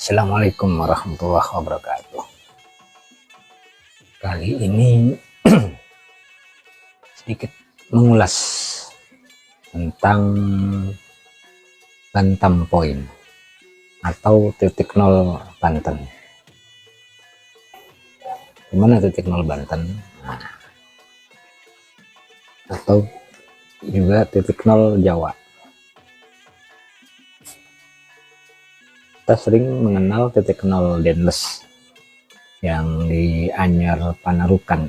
Assalamualaikum warahmatullahi wabarakatuh. Kali ini sedikit mengulas tentang Bantam Point atau titik nol Banten. Gimana titik nol Banten? Nah, atau juga titik nol Jawa. Kita sering mengenal titik nol Denles yang di Anyar Panarukan,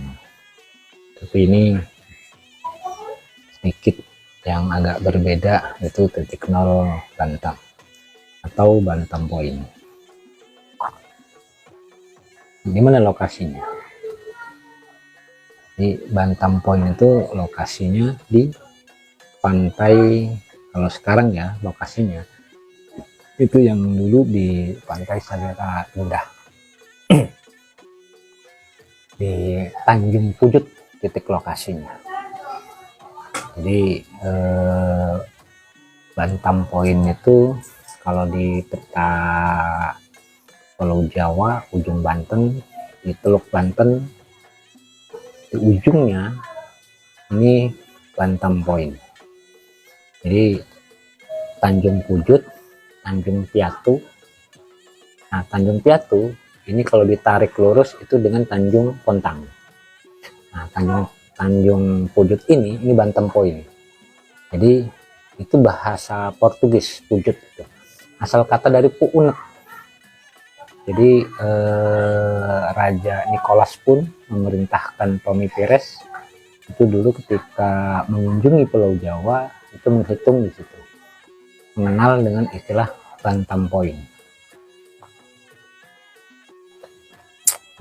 tapi ini sedikit yang agak berbeda, itu titik nol Bantam atau Bantam Point. Di mana lokasinya? Di Bantam Point itu lokasinya di pantai, kalau sekarang ya lokasinya itu yang dulu di pantai Salira Indah di Tanjung Pujut titik lokasinya. Jadi Bantam Point itu kalau di peta Pulau Jawa, ujung Banten, di Teluk Banten, di ujungnya ini Bantam Point. Jadi Tanjung Pujut, Tanjung Piatu. Nah, Tanjung Piatu ini kalau ditarik lurus itu dengan Tanjung Pontang. Nah, Tanjung Pujut ini Bantam Point. Jadi itu bahasa Portugis, Pujut itu. Asal kata dari Puunek. Jadi Raja Nicholas pun memerintahkan Tommy Pires itu dulu ketika mengunjungi Pulau Jawa itu menghitung di situ, mengenal dengan istilah Bantam Point.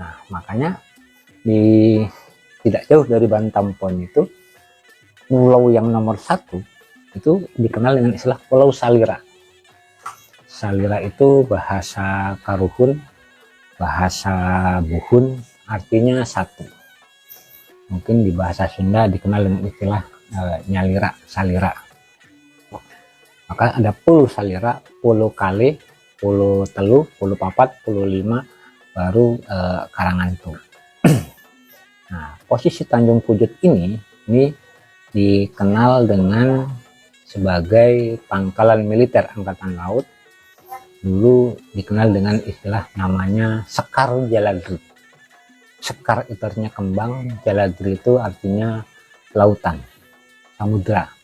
Nah, makanya tidak jauh dari Bantam Point itu pulau yang nomor 1 itu dikenal dengan istilah Pulau Salira. Salira itu bahasa Karuhun, bahasa Buhun, artinya satu. Mungkin di bahasa Sunda dikenal dengan istilah Nyalira, Salira. Maka ada Pulau Salira, Pulau Kale, Pulau Telu, Pulau Papat, Pulau Lima, baru Karangantu. Nah, posisi Tanjung Pujut ini dikenal dengan sebagai pangkalan militer Angkatan Laut. Dulu dikenal dengan istilah namanya Sekar Jaladri. Sekar itu artinya kembang, Jaladri itu artinya lautan, samudra.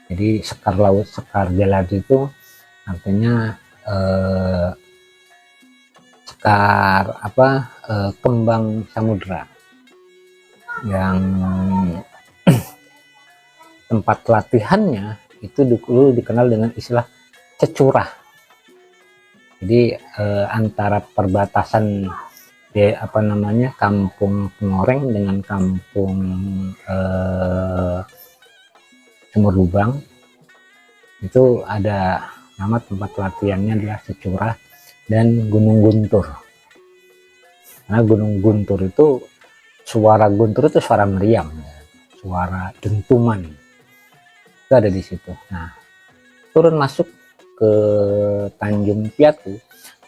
Jadi sekar laut, Sekar Jaladri itu artinya kembang samudra yang tempat latihannya itu dulu dikenal dengan istilah Cecurah. Jadi antara perbatasan Kampung Pengoreng dengan Kampung Sumur Lubang itu ada nama tempat latihannya adalah Cecurah dan Gunung Guntur. Nah, Gunung Guntur itu suara guntur itu suara meriam, suara dentuman itu ada di situ. Nah, turun masuk ke Tanjung Piatu,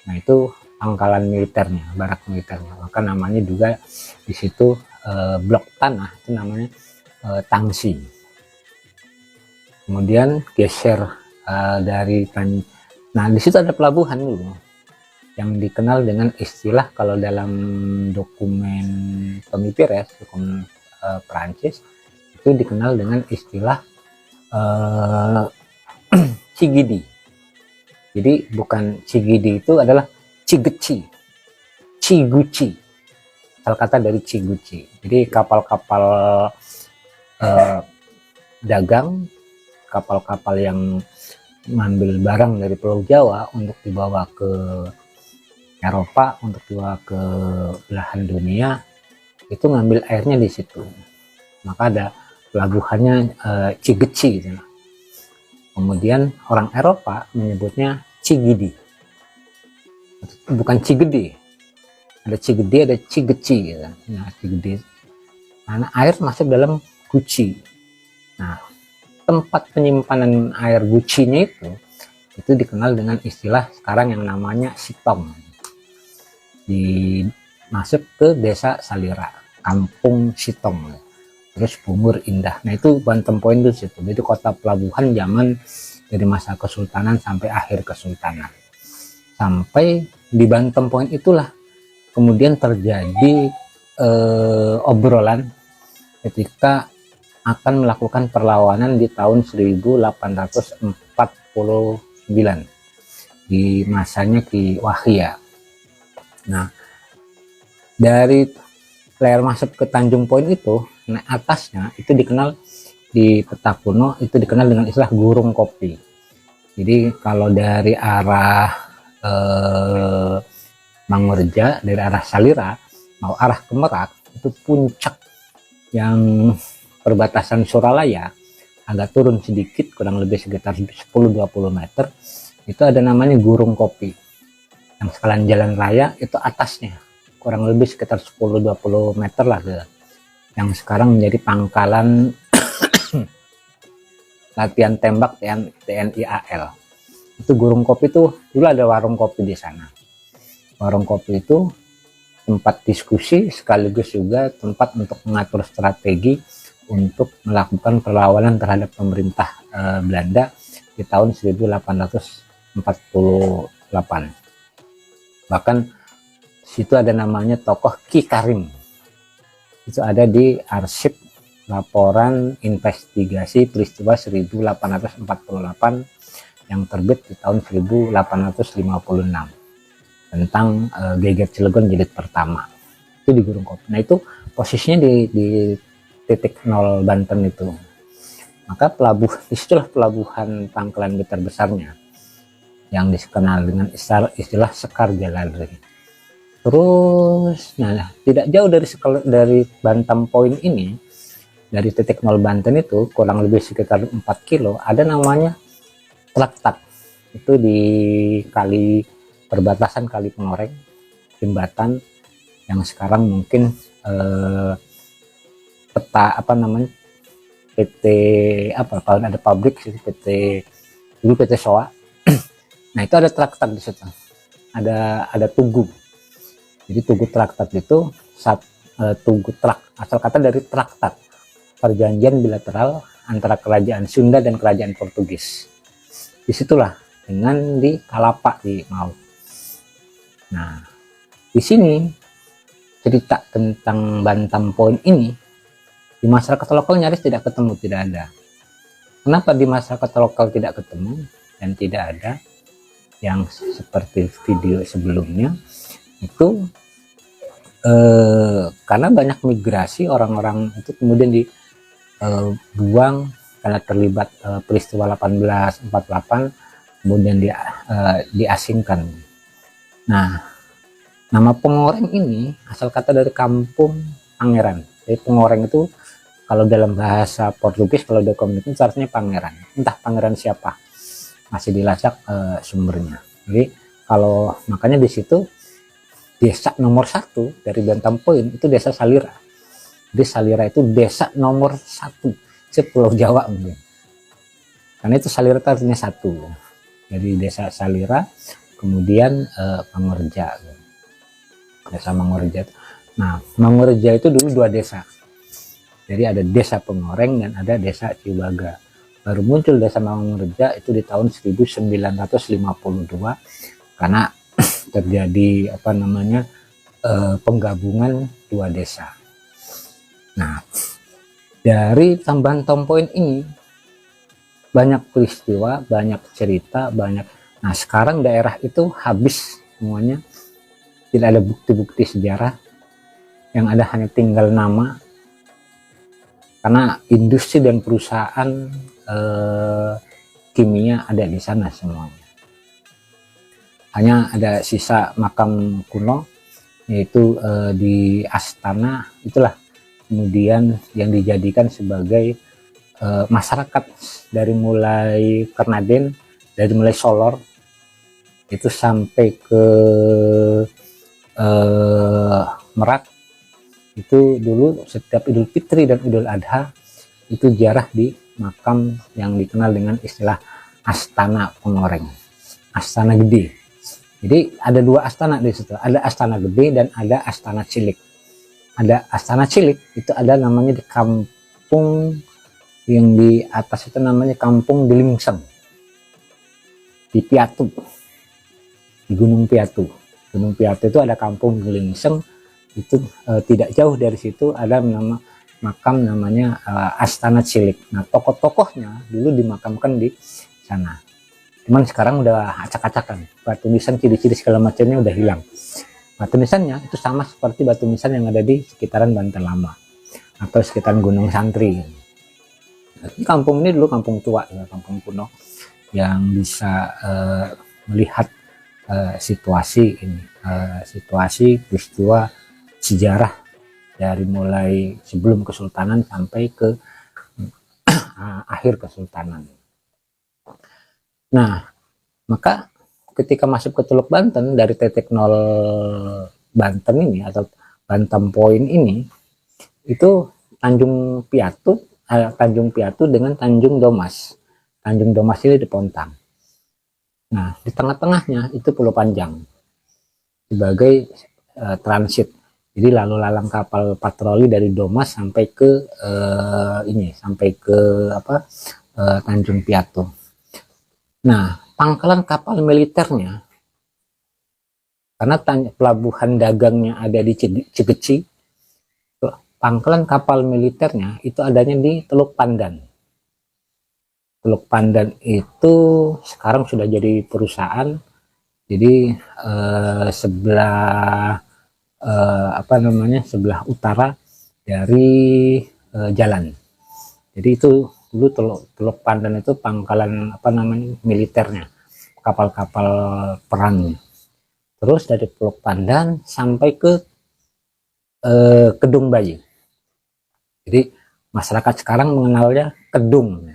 nah itu pangkalan militernya, barak militernya. Maka namanya juga di situ blok tanah itu namanya Tangsi. Kemudian geser nah di situ ada pelabuhan dulu yang dikenal dengan istilah, kalau dalam dokumen Tommy Pires, dokumen Perancis, itu dikenal dengan istilah Cigidi. Jadi bukan Cigidi, itu adalah Cigeci, Ciguci, asal kata dari Ciguci. Jadi kapal-kapal dagang, kapal-kapal yang mengambil barang dari Pulau Jawa untuk dibawa ke Eropa, untuk dibawa ke belahan dunia, itu ngambil airnya di situ. Maka ada pelabuhannya Cigeci gitu. Kemudian orang Eropa menyebutnya Cigidi, bukan Cigede. Ada Cigede, ada Cigeci gitu. Nah, Cigede, karena air masuk dalam guci. Nah, tempat penyimpanan air gucinya itu itu dikenal dengan istilah sekarang yang namanya Sitong. Masuk ke desa Salira, Kampung Sitong, terus Bungur Indah. Nah itu Banten Point itu situ. Itu kota pelabuhan zaman dari masa Kesultanan sampai akhir Kesultanan. Sampai di Banten Point itulah kemudian terjadi obrolan ketika akan melakukan perlawanan di tahun 1849 di masanya Ki Wahya. Nah, dari layar masuk ke Tanjung Point itu, nah atasnya itu dikenal di peta kuno itu dikenal dengan istilah Gurung Kopi. Jadi kalau dari arah Mangurja, dari arah Salira mau arah ke Merak, itu puncak yang perbatasan Suralaya agak turun sedikit, kurang lebih sekitar 10-20 meter, itu ada namanya Gurung Kopi. Yang sekalian jalan raya itu atasnya kurang lebih sekitar 10-20 meter lah ke yang sekarang menjadi pangkalan latihan tembak TNI AL. Itu Gurung Kopi itu dulu ada warung kopi di sana. Warung kopi itu tempat diskusi sekaligus juga tempat untuk mengatur strategi untuk melakukan perlawanan terhadap pemerintah Belanda di tahun 1848. Bahkan situ ada namanya tokoh Ki Karim. Itu ada di arsip laporan investigasi peristiwa 1848 yang terbit di tahun 1856 tentang Geger Cilegon jilid pertama. Itu di Gurung Kopi. Nah itu posisinya di titik 0 Banten itu. Maka disitulah pelabuhan pangkalan militer besarnya yang dikenal dengan istilah Sekar Jalalri. Terus, nah tidak jauh dari Banten Point ini, dari titik 0 Banten itu kurang lebih sekitar 4 kilo, ada namanya Tlaktak. Itu di perbatasan Kali Pengoreng, jembatan yang sekarang mungkin peta apa namanya PT apa kalau ada pabrik dulu PT Soa. Nah itu ada Tlaktak di situ, ada tugu. Jadi tugu Tlaktak itu tugu asal kata dari traktat, perjanjian bilateral antara kerajaan Sunda dan kerajaan Portugis. Disitulah dengan di Kalapa di Maut. Nah di sini cerita tentang Banten Point ini di masyarakat lokal nyaris tidak ketemu, tidak ada. Kenapa di masyarakat lokal tidak ketemu dan tidak ada yang seperti video sebelumnya? Itu karena banyak migrasi orang-orang itu kemudian dibuang karena terlibat peristiwa 1848, kemudian diasingkan. Nah, nama Pengoreng ini asal kata dari kampung Pangeran. Jadi Pengoreng itu kalau dalam bahasa Portugis, kalau dokumen itu artinya pangeran. Entah pangeran siapa, masih dilacak sumbernya. Jadi kalau makanya di situ desa nomor 1 dari Banten Point itu desa Salira. Jadi Salira itu desa nomor 1 sepulau Jawa mungkin. Karena itu Salira itu artinya 1. Jadi desa Salira, kemudian Mangurja. Desa Mangurja. Nah, Mangurja itu dulu 2 desa. Jadi ada desa Pengoreng dan ada desa Cibaga. Baru muncul desa Mangurja itu di tahun 1952 karena terjadi apa namanya penggabungan 2 desa. Nah, dari Banten Point ini banyak peristiwa, banyak cerita, banyak. Nah, sekarang daerah itu habis semuanya. Tidak ada bukti-bukti sejarah. Yang ada hanya tinggal nama. Karena industri dan perusahaan kimia ada di sana semuanya. Hanya ada sisa makam kuno, yaitu di Astana, itulah kemudian yang dijadikan sebagai masyarakat dari mulai Kernaden, dari mulai Solor, itu sampai ke Merak. Itu dulu setiap Idul Fitri dan Idul Adha itu ziarah di makam yang dikenal dengan istilah Astana Pengoreng. Astana Gede. Jadi ada dua astana di situ, ada Astana Gede dan ada Astana Cilik. Ada Astana Cilik itu ada namanya di kampung yang di atas itu namanya Kampung Delingseng di Piatu, di Gunung Piatu. Gunung Piatu itu ada Kampung Delingseng itu, tidak jauh dari situ ada nama makam namanya Astana Cilik. Nah, tokoh-tokohnya dulu dimakamkan di sana. Cuman sekarang udah acak-acakan, batu nisan, ciri-ciri segala macamnya udah hilang. Batu nisannya itu sama seperti batu nisan yang ada di sekitaran Banten Lama atau sekitaran Gunung Santri. Kampung ini dulu kampung tua, ya, kampung kuno yang bisa melihat situasi ini, situasi peristiwa sejarah dari mulai sebelum kesultanan sampai ke akhir kesultanan. Nah, maka ketika masuk ke Teluk Banten dari titik 0 Banten ini atau Banten Point ini, itu Tanjung Piatu dengan Tanjung Domas. Tanjung Domas ini di Pontang. Nah, di tengah-tengahnya itu Pulau Panjang sebagai transit. Jadi lalu lalang kapal patroli dari Domas sampai ke Tanjung Piatu. Nah, pangkalan kapal militernya, karena pelabuhan dagangnya ada di Cikeci, pangkalan kapal militernya itu adanya di Teluk Pandan. Teluk Pandan itu sekarang sudah jadi perusahaan, jadi sebelah sebelah utara dari jalan. Jadi itu dulu Teluk Pandan itu pangkalan militernya, kapal-kapal perang. Terus dari Teluk Pandan sampai ke Kedung Bayi. Jadi masyarakat sekarang mengenalnya Kedung,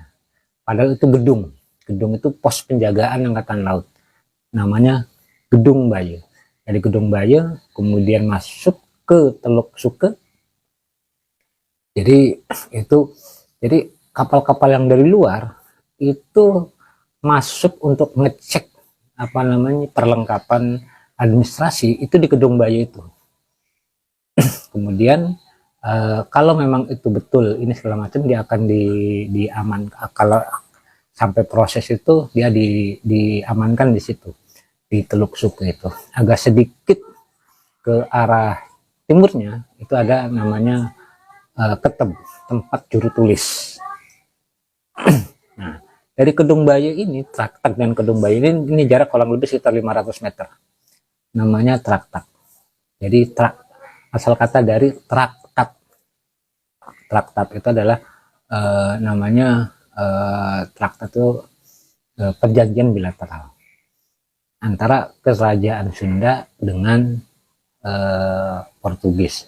padahal itu gedung. Gedung itu pos penjagaan Angkatan Laut, namanya Gedung Bayi. Dari Gedung Bayi kemudian masuk ke Teluk Suke. Jadi kapal-kapal yang dari luar itu masuk untuk ngecek perlengkapan administrasi itu di Gedung Bayi itu. Kemudian kalau memang itu betul ini segala macam, dia akan diamankan. Kalau sampai proses itu dia diamankan di situ, di Teluk Suke itu. Agak sedikit ke arah timurnya itu ada namanya Keteb, tempat juru tulis. Nah, dari Kedung Bayi ini, Traktak dan Kedung Bayi ini jarak kurang lebih sekitar 500 meter. Namanya Traktak. Jadi asal kata dari traktat. Traktat itu adalah traktat itu perjanjian bilateral antara kerajaan Sunda dengan Portugis.